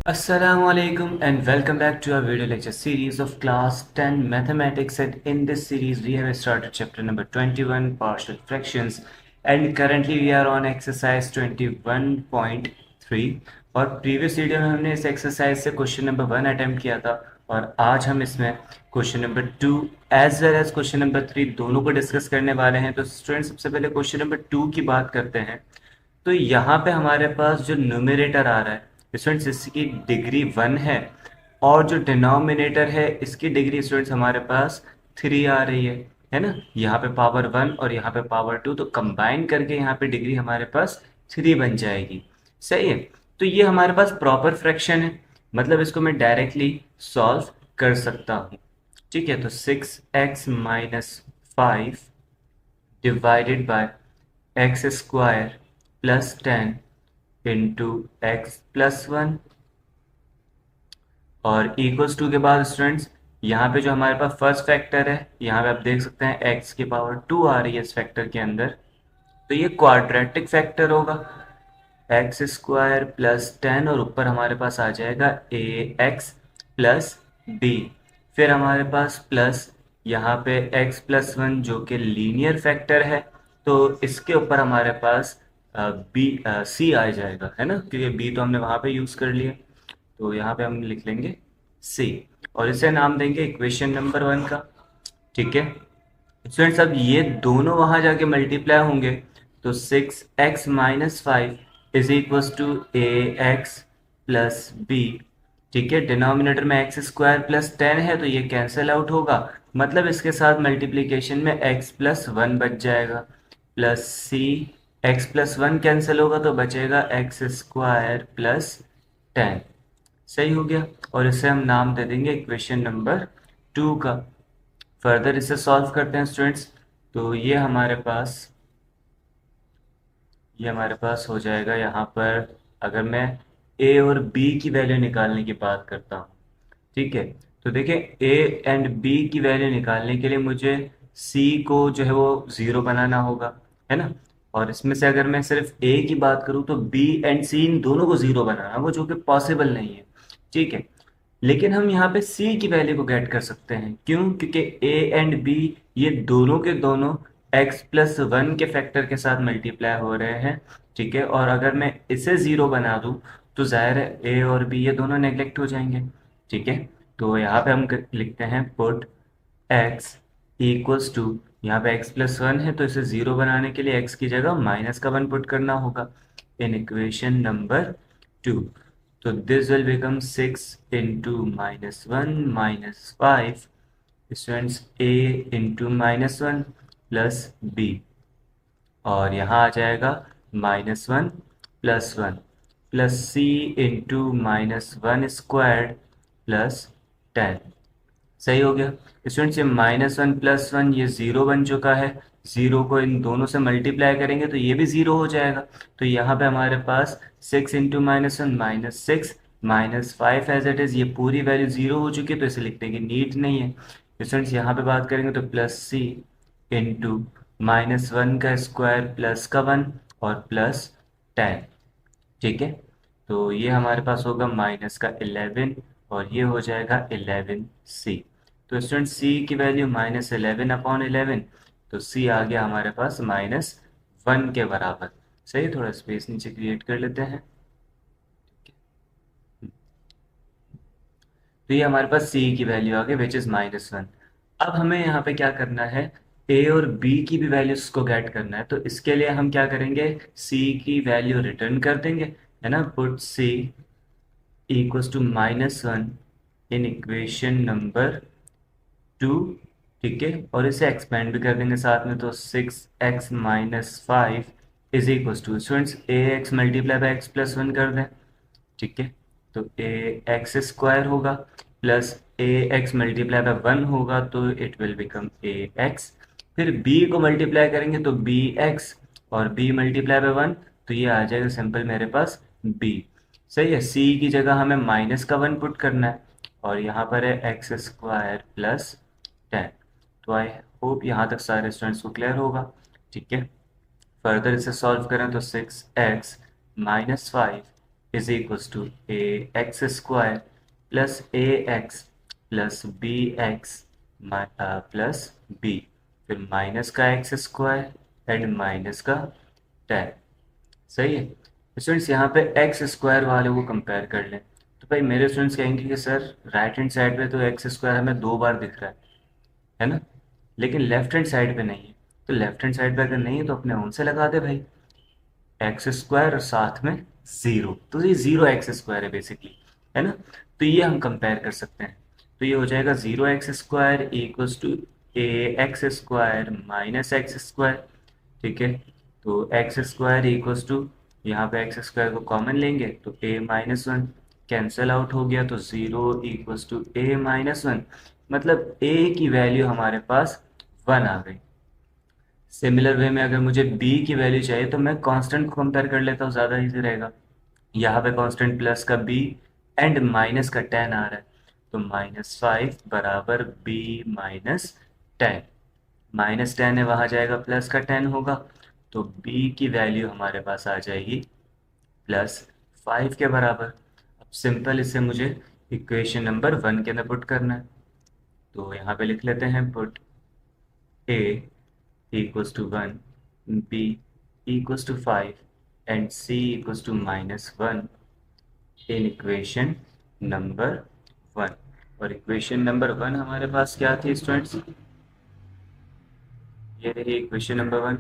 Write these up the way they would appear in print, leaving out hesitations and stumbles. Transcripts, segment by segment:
Assalamualaikum and welcome back to our video lecture series of class 10 mathematics, and in this series we have started chapter number 21 partial fractions and currently we are on exercise 21.3 और previous video में हमने इस exercise से question number 1 attempt किया था और आज हम इसमें question number 2 as well as question number 3 दोनों को डिस्कस करने वाले हैं। तो स्टूडेंट सबसे पहले क्वेश्चन नंबर 2 की बात करते हैं। तो यहाँ पे हमारे पास जो न्यूमरेटर आ रहा है स्टूडेंट्स इसकी डिग्री 1 है और जो डिनोमिनेटर है इसकी डिग्री स्टूडेंट्स हमारे पास 3 आ रही है ना। यहाँ पे पावर 1 और यहाँ पे पावर 2, तो कंबाइन करके यहाँ पे डिग्री हमारे पास 3 बन जाएगी। सही है। तो ये हमारे पास प्रॉपर फ्रैक्शन है, मतलब इसको मैं डायरेक्टली सॉल्व कर सकता हूँ। ठीक है, तो 6x minus 5 divided by x square plus 10 into x plus 1 और इक्वल्स टू के बाद स्टूडेंट्स यहाँ पे जो हमारे पास फर्स्ट फैक्टर है यहाँ पे आप देख सकते हैं एक्स की पावर 2 आ रही है इस फैक्टर के अंदर, तो ये क्वाड्रेटिक फैक्टर होगा। एक्स स्क्वायर प्लस 10 और ऊपर हमारे पास आ जाएगा ए एक्स प्लस बी, फिर हमारे पास प्लस यहाँ पे एक्स प्लस 1 जो कि लीनियर फैक्टर है, तो इसके ऊपर हमारे पास बी सी आ जाएगा, है ना, क्योंकि बी तो हमने वहाँ पे यूज़ कर लिया। तो यहाँ पे हम लिख लेंगे सी और इसे नाम देंगे इक्वेशन नंबर 1 का। ठीक है स्टूडेंट्स, अब ये दोनों वहां जाके मल्टीप्लाई होंगे तो 6x minus 5 is equal to a x plus b. ठीक है, डिनोमिनेटर में एक्स स्क्वायर प्लस 10 है तो ये कैंसिल आउट होगा, मतलब इसके साथ मल्टीप्लीकेशन में x प्लस 1 बच जाएगा प्लस सी, एक्स प्लस 1 कैंसिल होगा तो बचेगा एक्स स्क्वायर प्लस 10। सही हो गया और इसे हम नाम दे देंगे इक्वेशन नंबर 2 का। फर्दर इसे सॉल्व करते हैं स्टूडेंट्स, तो ये हमारे पास हो जाएगा यहाँ पर, अगर मैं a और b की वैल्यू निकालने की बात करता हूँ। ठीक है, तो देखिए a एंड b की वैल्यू निकालने के लिए मुझे c को जो है वो 0 बनाना होगा, है ना। और इसमें से अगर मैं सिर्फ a की बात करूँ तो b एंड c इन दोनों को 0 बनाना वो जो कि पॉसिबल नहीं है। ठीक है, लेकिन हम यहाँ पे c की वैल्यू को गेट कर सकते हैं, क्यों? क्योंकि a एंड b ये दोनों के दोनों x प्लस 1 के फैक्टर के साथ मल्टीप्लाई हो रहे हैं। ठीक है, और अगर मैं इसे 0 बना दूं तो जाहिर है a और b ये दोनों नेग्लेक्ट हो जाएंगे। ठीक है, तो यहाँ पे हम लिखते हैं पुट x इक्वल्स टू, यहाँ पे x प्लस 1 है तो इसे 0 बनाने के लिए x की जगह माइनस का 1 पुट करना होगा इन equation number 2। So this will become 6 into minus 1 minus 5 students a into minus 1 plus b, और यहाँ आ जाएगा -1 plus 1 plus c into -1 squared plus 10। सही हो गया स्टूडेंट्स, ये -1 प्लस 1 ये 0 बन चुका है, 0 को इन दोनों से मल्टीप्लाई करेंगे तो ये भी 0 हो जाएगा। तो यहाँ पे हमारे पास 6 इंटू -1 -6 -5 एज इट इज़, ये पूरी वैल्यू 0 हो चुकी है तो इसे लिखने की नीड नहीं है। स्टूडेंट्स यहाँ पे बात करेंगे तो प्लस सी इंटू -1 का स्क्वायर प्लस का 1 और प्लस 10। ठीक है, तो ये हमारे पास होगा माइनस का 11 और ये हो जाएगा 11c। तो स्टूडेंट c की वैल्यू -11/11, तो c आ गया हमारे पास -1 के बराबर। सही, थोड़ा स्पेस नीचे क्रिएट कर लेते हैं। तो ये हमारे पास c की वैल्यू आ गई विच इज -1। अब हमें यहाँ पे क्या करना है, a और b की भी वैल्यूज को गेट करना है, तो इसके लिए हम क्या करेंगे, c की वैल्यू रिटर्न कर देंगे, है ना। Put c equals to -1 in equation number 2। ठीक है, और इसे एक्सपेंड भी कर देंगे साथ में, तो 6x minus 5 is equals to, students a x multiply by x plus 1 कर दें। ठीक है, तो ए एक्स स्क्वायर होगा plus a x multiply by 1 होगा तो it will become a x, फिर b को मल्टीप्लाई करेंगे तो बी एक्स और b मल्टीप्लाई बाय 1 तो ये आ जाएगा सिंपल मेरे पास b। सही है, c की जगह हमें माइनस का 1 पुट करना है और यहाँ पर है एक्स स्क्वायर प्लस 10। तो आई होप यहाँ तक सारे स्टूडेंट्स को क्लियर होगा। ठीक है, फर्दर इसे सॉल्व करें तो 6x minus 5 is equal to a x square plus a x plus b x plus b, फिर माइनस का एक्स स्क्वायर एंड माइनस का 10। सही है। स्टूडेंट्स यहाँ पे एक्स स्क्वायर वाले को कंपेयर कर लें तो भाई मेरे स्टूडेंट्स कहेंगे कि सर राइट हैंड साइड पे तो एक्स स्क्वायर हमें 2 बार दिख रहा है ना, लेकिन लेफ्ट हैंड साइड पे नहीं है। तो लेफ्ट हैंड साइड पे अगर नहीं है तो अपने उनसे लगा दे भाई, एक्स स्क्वायर और साथ में ज़ीरो, तो ये ज़ीरो एक्स स्क्वायर है बेसिकली, है ना। तो ये हम कंपेयर कर सकते हैं। तो ये हो जाएगा 0x² equals to a x square minus x square. ठीक है, तो एक्स स्क्वायर इक्वल्स टू, यहाँ पे एक्स स्क्वायर को कॉमन लेंगे तो a-1 कैंसिल आउट हो गया, तो 0 इक्वल्स टू a-1, मतलब a की वैल्यू हमारे पास 1 आ गई। सिमिलर वे में अगर मुझे b की वैल्यू चाहिए तो मैं कांस्टेंट को कंपेयर कर लेता हूँ, ज़्यादा इजी रहेगा। यहाँ पे कांस्टेंट प्लस का b एंड माइनस का 10 आ रहा है, तो -5 बराबर b माइनस 10। -10 है, वहाँ जाएगा प्लस का 10 होगा, तो b की वैल्यू हमारे पास आ जाएगी +5 के बराबर। अब सिंपल इसे मुझे इक्वेशन नंबर 1 के अंदर पुट करना है, तो यहाँ पे लिख लेते हैं put a equals to 1, b equals to 5 and c equals to -1 in equation number 1। और इक्वेशन नंबर 1 हमारे पास क्या थी स्टूडेंट्स, ये रही इक्वेशन नंबर 1।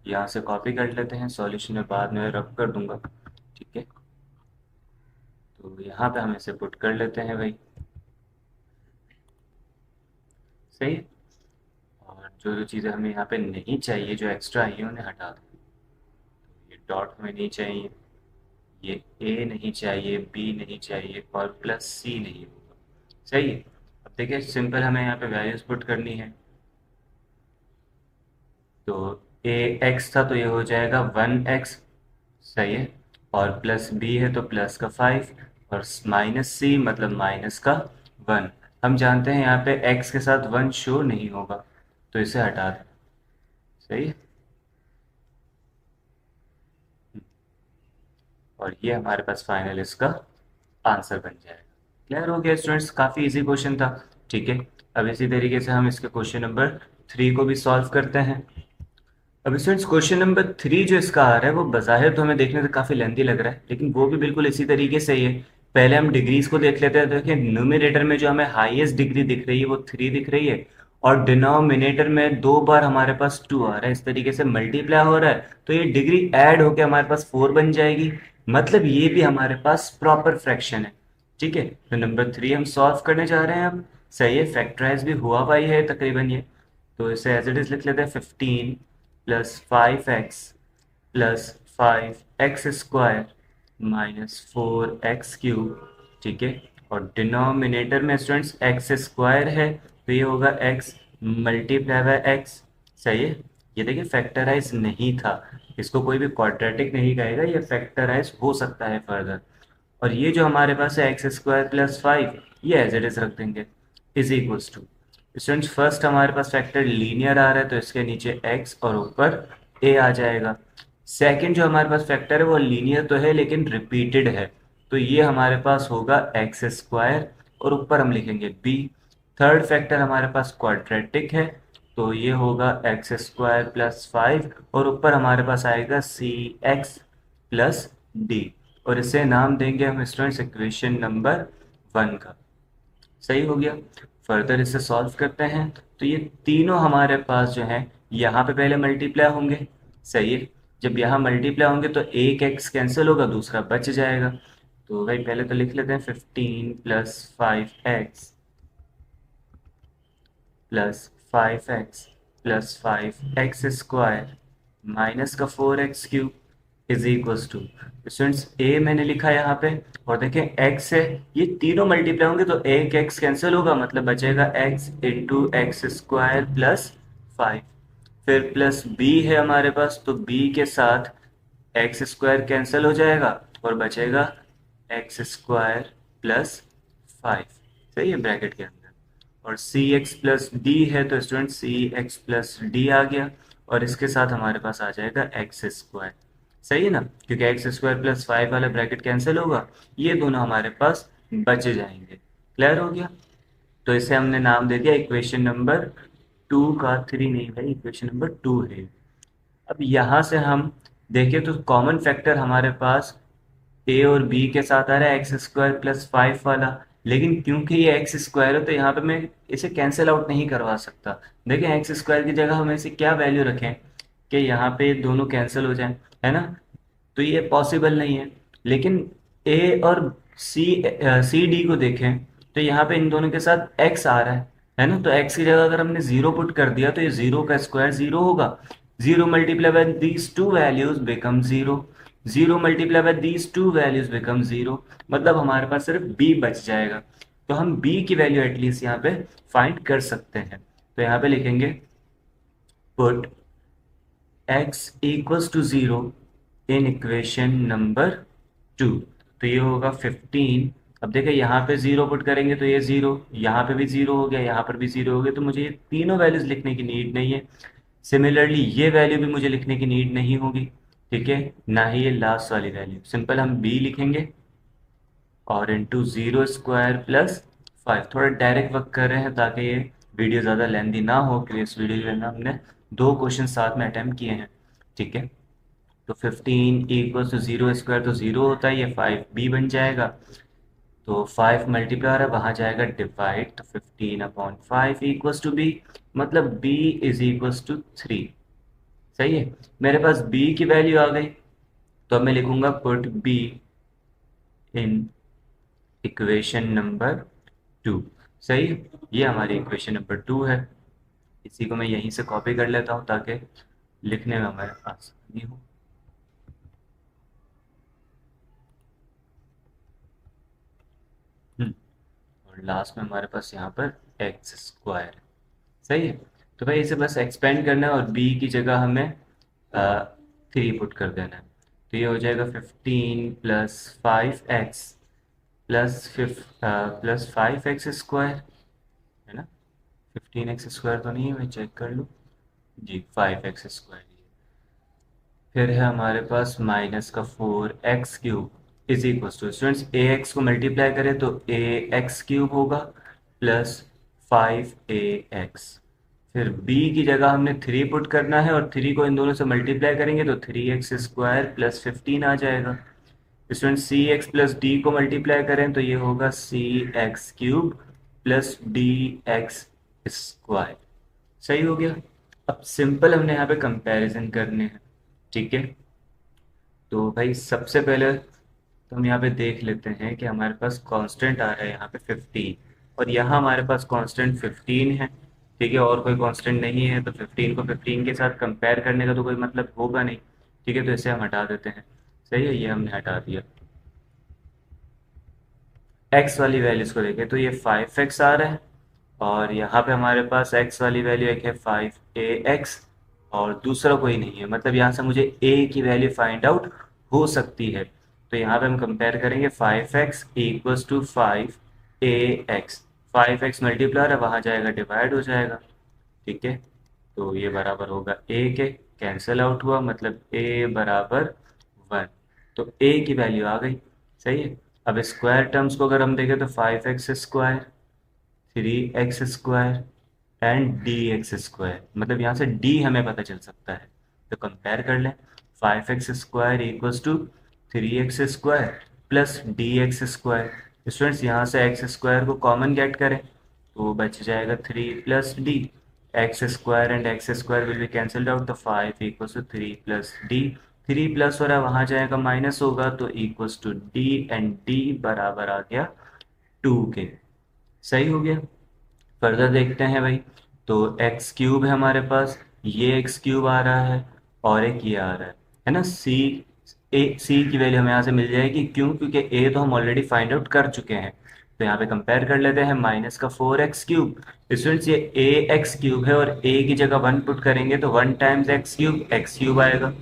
यहाँ से कॉपी कर लेते हैं, सॉल्यूशन में बाद में रब कर दूंगा। ठीक है, तो यहाँ पे हम इसे पुट कर लेते हैं भाई। सही है। और जो जो चीज़ें हमें यहाँ पे नहीं चाहिए, जो एक्स्ट्रा आई है उन्हें हटा दो। तो ये डॉट हमें नहीं चाहिए, ये ए नहीं चाहिए, बी नहीं चाहिए और प्लस सी नहीं होगा। सही है। अब देखिए सिंपल हमें यहाँ पे वैल्यूज पुट करनी है, तो ए एक्स था तो ये हो जाएगा 1x। सही है। और प्लस बी है तो प्लस का 5 और माइनस सी मतलब माइनस का 1। हम जानते हैं यहाँ पे x के साथ 1 शो नहीं होगा, तो इसे हटा दें। सही है। और ये हमारे पास फाइनल इसका आंसर बन जाएगा। क्लियर हो गया स्टूडेंट्स, काफ़ी इजी क्वेश्चन था। ठीक है, अब इसी तरीके से हम इसके क्वेश्चन नंबर 3 को भी सॉल्व करते हैं। अब स्टूडेंट्स क्वेश्चन नंबर 3 जो इसका आ रहा है वो बज़ाहिर तो हमें देखने से काफ़ी लेंथी लग रहा है, लेकिन वो भी बिल्कुल इसी तरीके से ही है। पहले हम डिग्रीज को देख लेते हैं। तो देखिए न्यूमरेटर में जो हमें हाईएस्ट डिग्री दिख रही है वो 3 दिख रही है, और डिनोमिनेटर में 2 बार हमारे पास 2 आ रहा है, इस तरीके से मल्टीप्लाई हो रहा है, तो ये डिग्री ऐड होकर हमारे पास 4 बन जाएगी। मतलब ये भी हमारे पास प्रॉपर फ्रैक्शन है। ठीक है, तो नंबर 3 हम सॉल्व करने जा रहे हैं अब। सही है, फैक्टराइज भी हुआ हुआ ही है तकरीबन ये, तो इसे एज इट इज लिख लेते हैं 15 plus 5x plus 5x² minus 4x³ ठीक है, और डिनोमिनेटर में स्टूडेंट्स x² है तो ये होगा x मल्टीप्लाई बाय x। सही है। ये देखिए फैक्टराइज नहीं था, इसको कोई भी क्वाड्रेटिक नहीं कहेगा, ये फैक्टराइज हो सकता है फर्दर। और ये जो हमारे पास है x² प्लस 5, ये एज इट इज रख देंगे is equals to. Students first हमारे पास फैक्टर लीनियर आ रहा है तो इसके नीचे x और ऊपर a आ जाएगा। सेकंड जो हमारे पास फैक्टर है वो लीनियर तो है लेकिन रिपीटेड है, तो ये हमारे पास होगा x² और ऊपर हम लिखेंगे b। थर्ड फैक्टर हमारे पास क्वाड्रेटिक है, तो ये होगा x² प्लस 5 और ऊपर हमारे पास आएगा cx प्लस d, और इसे नाम देंगे हम स्टूडेंट्स इक्वेशन नंबर 1 का। सही हो गया। फर्दर इसे सॉल्व करते हैं, तो ये तीनों हमारे पास जो है यहाँ पे पहले मल्टीप्लाई होंगे। सही है। जब यहाँ मल्टीप्लाई होंगे तो एक एक्स कैंसिल होगा, दूसरा बच जाएगा। तो भाई पहले तो लिख लेते हैं 15 plus 5x plus 5x plus 5x² minus का 4x³ is equals to, students ए मैंने लिखा यहाँ पे, और देखें x है, ये तीनों मल्टीप्लाई होंगे तो एक x कैंसिल होगा, मतलब बचेगा x इंटू x² प्लस 5। फिर प्लस b है हमारे पास, तो b के साथ x² कैंसिल हो जाएगा और बचेगा x² प्लस 5। सही है, ब्रैकेट के अंदर। और cx प्लस d है तो स्टूडेंट cx प्लस d आ गया, और इसके साथ हमारे पास आ जाएगा x²। सही है ना, क्योंकि एक्स स्क्वायर प्लस 5 वाला ब्रैकेट कैंसिल होगा, ये दोनों हमारे पास बच जाएंगे। क्लियर हो गया? तो इसे हमने नाम दे दिया इक्वेशन नंबर 2 का, 3 नहीं भाई, इक्वेशन नंबर 2 है। अब यहाँ से हम देखें तो कॉमन फैक्टर हमारे पास ए और बी के साथ आ रहा है एक्स स्क्वायर प्लस 5 वाला, लेकिन क्योंकि ये एक्स स्क्वायर है तो यहाँ पे मैं इसे कैंसिल आउट नहीं करवा सकता। देखें एक्स स्क्वायर की जगह हम इसे क्या वैल्यू रखें कि यहाँ पे दोनों कैंसिल हो जाएं, है ना? तो ये पॉसिबल नहीं है। लेकिन ए और सी सी डी को देखें तो यहाँ पे इन दोनों के साथ एक्स आ रहा है ना? तो एक्स की जगह अगर हमने जीरो पुट कर दिया तो ये जीरो का स्क्वायर जीरो होगा। Zero multiply by these two values become zero, zero multiply by these two values become zero, मतलब हमारे पास सिर्फ बी बच जाएगा। तो हम बी की वैल्यू एटलीस्ट यहाँ पे फाइंड कर सकते हैं। तो यहाँ पे लिखेंगे put x equals to zero in equation number 2। तो ये होगा 15। अब देखिए यहाँ पे जीरो पुट करेंगे तो ये जीरो, यहाँ पे भी जीरो हो गया, यहाँ पर भी जीरो हो गया, तो मुझे ये तीनों वैल्यूज लिखने की नीड नहीं है। सिमिलरली ये वैल्यू भी मुझे लिखने की नीड नहीं होगी, ठीक है, ना ही ये लास्ट वाली वैल्यू। सिंपल हम b लिखेंगे और इंटू जीरो स्क्वायर प्लस 5। थोड़ा डायरेक्ट वर्क कर रहे हैं ताकि ये वीडियो ज़्यादा लेंदी ना हो, क्योंकि इस वीडियो में हमने दो क्वेश्चन साथ में अटैम्प्ट किए हैं, ठीक है। तो 15 इक्वल्स टू जीरो स्क्वायर तो जीरो होता है, ये 5b बन जाएगा। तो 5 मल्टीप्लाई है, वहाँ जाएगा डिवाइड, तो 15/5 इक्वल्स टू b, मतलब b इज इक्वल्स टू 3। सही है, मेरे पास b की वैल्यू आ गई, तो अब मैं लिखूंगा पुट b इन इक्वेशन नंबर 2। सही है, ये हमारी इक्वेशन नंबर 2 है। इसी को मैं यहीं से कॉपी कर लेता हूँ ताकि लिखने में हमें आसानी हो। और लास्ट में हमारे पास यहाँ पर एक्स स्क्वायर। सही है, तो भाई इसे बस एक्सपेंड करना है और बी की जगह हमें 3 पुट कर देना है। तो ये हो जाएगा 15 plus 5x plus 5x square, है ना? 15x स्क्वायर तो नहीं है, मैं चेक कर लूँ जी, 5x स्क्वायर। फिर है हमारे पास माइनस का 4x³ is equal to, students a x को मल्टीप्लाई करें तो ax³ होगा प्लस 5ax। फिर b की जगह हमने 3 पुट करना है और 3 को इन दोनों से मल्टीप्लाई करेंगे तो 3x² प्लस 15 आ जाएगा। स्टूडेंट सी एक्स प्लस डी को मल्टीप्लाई करें तो ये होगा cx³ प्लस dx²। सही हो गया। अब सिंपल हमने यहाँ पे कंपैरिजन करने हैं, ठीक है। तो भाई सबसे पहले तो हम यहाँ पे देख लेते हैं कि हमारे पास कांस्टेंट आ रहा है यहाँ पे 15, और यहाँ हमारे पास कांस्टेंट 15 है, ठीक है, और कोई कांस्टेंट नहीं है, तो 15 को 15 के साथ कंपेयर करने का तो कोई मतलब होगा नहीं, ठीक है। तो इसे हम हटा देते हैं। सही है, ये हमने हटा दिया। एक्स वाली वैल्यूज को देखें तो ये 5x आ रहा है, और यहाँ पे हमारे पास x वाली वैल्यू एक है 5ax, और दूसरा कोई नहीं है, मतलब यहाँ से मुझे a की वैल्यू फाइंड आउट हो सकती है। तो यहाँ पे हम कंपेयर करेंगे 5x equals to 5ax, 5x multiply है, वहाँ जाएगा डिवाइड हो जाएगा, ठीक है। तो ये बराबर होगा a के, कैंसिल आउट हुआ, मतलब a बराबर 1। तो a की वैल्यू आ गई। सही है, अब स्क्वायर टर्म्स को अगर हम देखें तो 5x², 3x² एंड dx², मतलब यहाँ से d हमें पता चल सकता है। तो कंपेयर कर लें, 5x² equals to 3x² plus dx²। Students यहाँ से x² को कॉमन गेट करें तो बच जाएगा 3 plus d, x² and x² will be cancelled out, तो 5 equals to 3 plus d. 3 plus हो रहा है, वहाँ जाएगा माइनस होगा, तो equals to d, and d बराबर आ गया 2 के। सही हो गया। फर्दर देखते हैं भाई, तो x³ है हमारे पास, ये x³ आ रहा है और एक ये आ रहा है ना? c की वैल्यू हमें यहाँ से मिल जाएगी, क्यों? क्योंकि a तो हम ऑलरेडी फाइंड आउट कर चुके हैं। तो यहाँ पे कंपेयर कर लेते हैं, माइनस का 4x³। स्टूडेंट्स ये ax³ है और a की जगह 1 पुट करेंगे तो 1 टाइम्स x³ आएगा।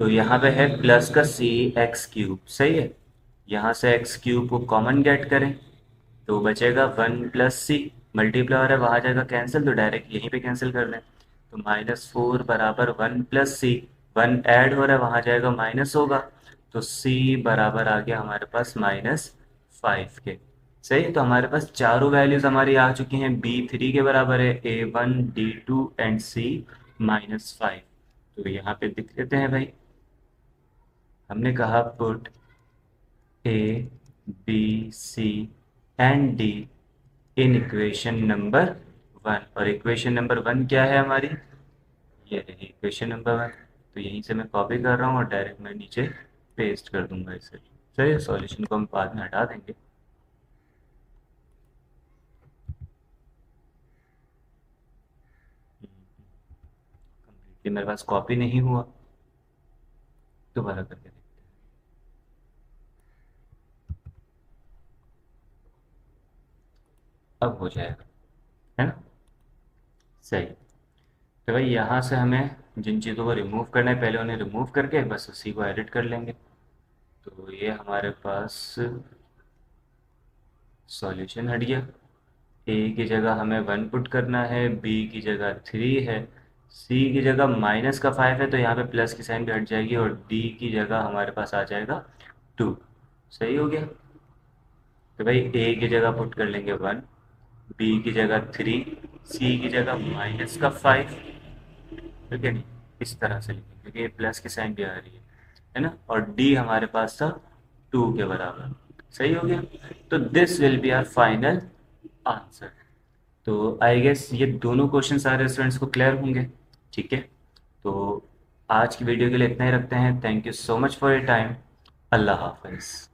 तो यहाँ पे है प्लस का cx³। सही है, यहाँ से x³ को कॉमन गेट करें तो बचेगा 1 प्लस सी, मल्टीप्लाई हो रहा है, वहाँ जाएगा कैंसिल, तो डायरेक्ट यहीं पे कैंसिल कर लें। तो -4 बराबर 1 प्लस सी, 1 ऐड हो रहा है, वहाँ जाएगा माइनस होगा, तो सी बराबर आ गया हमारे पास -5 के। सही, तो हमारे पास चारों वैल्यूज हमारी आ चुकी हैं। B3 के बराबर है A1, D2 एंड C -5। तो यहाँ पे लिख लेते हैं भाई, हमने कहा put A, B, C and D in equation number 1। और इक्वेशन नंबर 1 क्या है हमारी, ये रही इक्वेशन नंबर 1। तो यहीं से मैं कॉपी कर रहा हूँ और डायरेक्ट मैं नीचे पेस्ट कर दूंगा इसे। सही है, सॉल्यूशन को हम बाद में हटा देंगे। कंप्लीटली मेरे पास कॉपी नहीं हुआ, दोबारा करके देखते हैं, अब हो जाएगा, है ना। सही। तो भाई यहाँ से हमें जिन चीज़ों को रिमूव करना है, पहले उन्हें रिमूव करके बस उसी को एडिट कर लेंगे। तो ये हमारे पास सॉल्यूशन हट गया। ए की जगह हमें 1 पुट करना है, बी की जगह 3 है, सी की जगह -5 है, तो यहाँ पे प्लस की साइन भी हट जाएगी, और डी की जगह हमारे पास आ जाएगा 2। सही हो गया। तो भाई ए की जगह पुट कर लेंगे 1, बी की जगह 3, सी की जगह -5, ठीक है नहीं, इस तरह से लिखेंगे क्योंकि ये प्लस की साइन भी आ रही है ना। और डी हमारे पास था 2 के बराबर। सही हो गया। तो this will be our final answer. तो आई गेस ये दोनों क्वेश्चन सारे स्टूडेंट्स को क्लियर होंगे। ठीक है, तो आज की वीडियो के लिए इतना ही रखते हैं। Thank you so much for your time. अल्लाह हाफिज़।